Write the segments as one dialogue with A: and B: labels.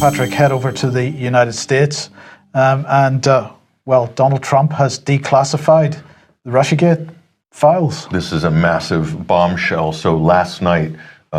A: Patrick, head over to the United States. Well, Donald Trump has declassified the Russiagate files.
B: This is a massive bombshell. So last night,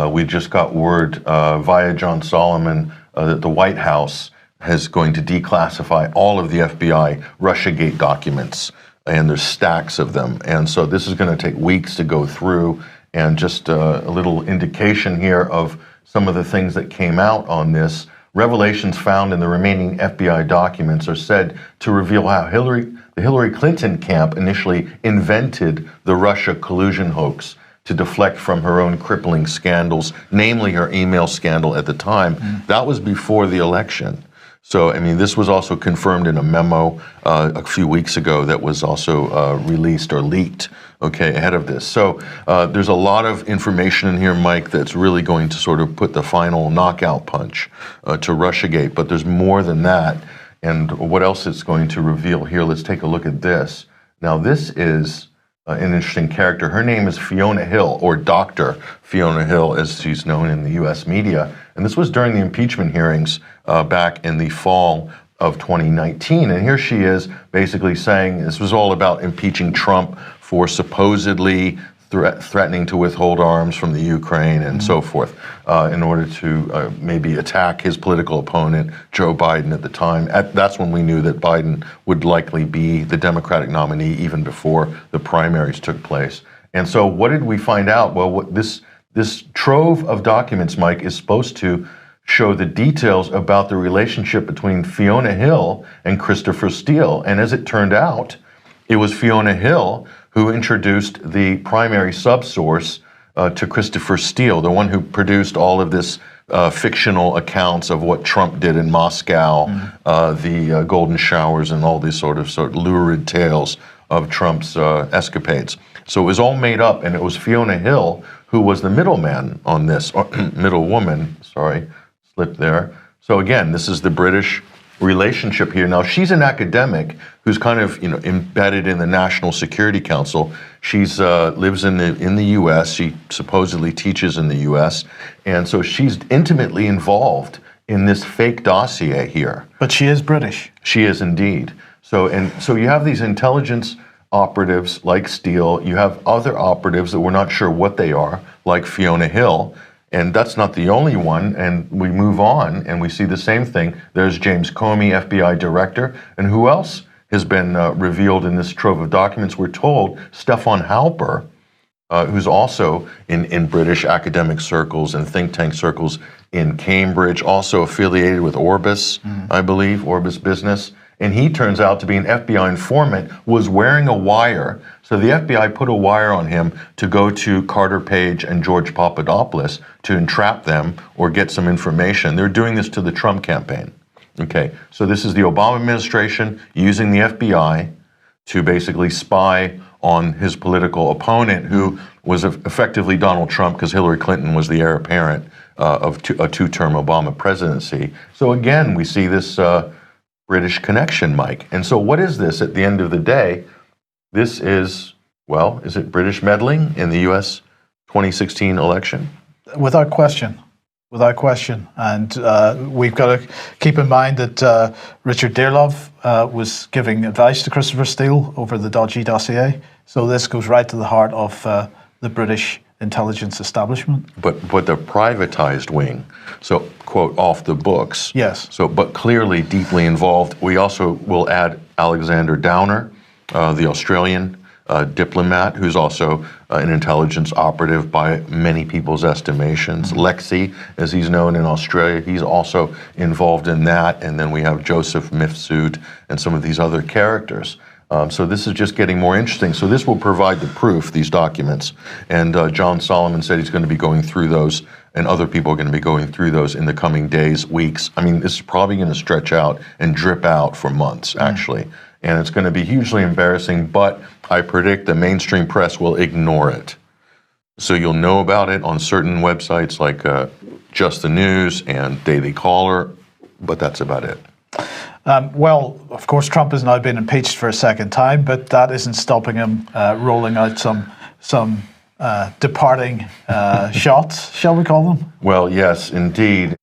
B: we just got word via John Solomon that the White House is going to declassify all of the FBI Russiagate documents, and there's stacks of them. And so this is going to take weeks to go through, and just a little indication here of some of the things that came out on this. Revelations found in the remaining FBI documents are said to reveal how the Hillary Clinton camp initially invented the Russia collusion hoax to deflect from her own crippling scandals, namely her email scandal at the time. That was before the election. So, I mean, this was also confirmed in a memo a few weeks ago that was also released or leaked, ahead of this. So there's a lot of information in here, Mike, that's really going to sort of put the final knockout punch to Russiagate. But there's more than that. And what else it's going to reveal here, let's take a look at this. Now, this is an interesting character. Her name is Fiona Hill, or Dr. Fiona Hill, as she's known in the U.S. media. And this was during the impeachment hearings back in the fall of 2019. And here she is basically saying this was all about impeaching Trump for supposedly threatening to withhold arms from the Ukraine and so forth in order to maybe attack his political opponent, Joe Biden, at the time. That's when we knew that Biden would likely be the Democratic nominee even before the primaries took place. And so what did we find out? Well, this trove of documents, Mike, is supposed to show the details about the relationship between Fiona Hill and Christopher Steele. And as it turned out, it was Fiona Hill who introduced the primary subsource to Christopher Steele, the one who produced all of this fictional accounts of what Trump did in Moscow, the golden showers, and all these sort of lurid tales of Trump's escapades. So it was all made up, and it was Fiona Hill who was the middleman on this, or middle woman, sorry, slipped there. So again, this is the British relationship here. Now, she's an academic who's kind of, embedded in the National Security Council. She's lives in the U.S. She supposedly teaches in the U.S. And so she's intimately involved in this fake dossier here.
A: But she is British.
B: She is indeed. So you have these intelligence operatives like Steele. You have other operatives that we're not sure what they are, like Fiona Hill. And that's not the only one, and we move on, and we see the same thing. There's James Comey, FBI director, and who else has been revealed in this trove of documents? We're told Stefan Halper, who's also in British academic circles and think tank circles in Cambridge, also affiliated with Orbis, I believe, Orbis Business. And he turns out to be an FBI informant, was wearing a wire. So the FBI put a wire on him to go to Carter Page and George Papadopoulos to entrap them or get some information. They're doing this to the Trump campaign. So this is the Obama administration using the FBI to basically spy on his political opponent, who was effectively Donald Trump, because Hillary Clinton was the heir apparent of a two-term Obama presidency. So again, we see this British connection, Mike. And so what is this at the end of the day? This is, well, is it British meddling in the U.S. 2016 election?
A: Without question. Without question. And we've got to keep in mind that Richard Dearlove was giving advice to Christopher Steele over the dodgy dossier. So this goes right to the heart of the British intelligence establishment.
B: But the privatized wing, so, quote, off the books.
A: Yes.
B: So, but clearly deeply involved. We also will add Alexander Downer, the Australian diplomat, who's also an intelligence operative by many people's estimations. Lexi, as he's known in Australia, he's also involved in that. And then we have Joseph Mifsud and some of these other characters. So this is just getting more interesting. So this will provide the proof, these documents. And John Solomon said he's going to be going through those, and other people are going to be going through those in the coming days, weeks. I mean, this is probably going to stretch out and drip out for months, actually. And it's going to be hugely embarrassing, but I predict the mainstream press will ignore it. So you'll know about it on certain websites like Just the News and Daily Caller, but that's about it.
A: Well, of course, Trump has now been impeached for a second time, but that isn't stopping him rolling out some departing shots, shall we call them?
B: Well, yes, indeed.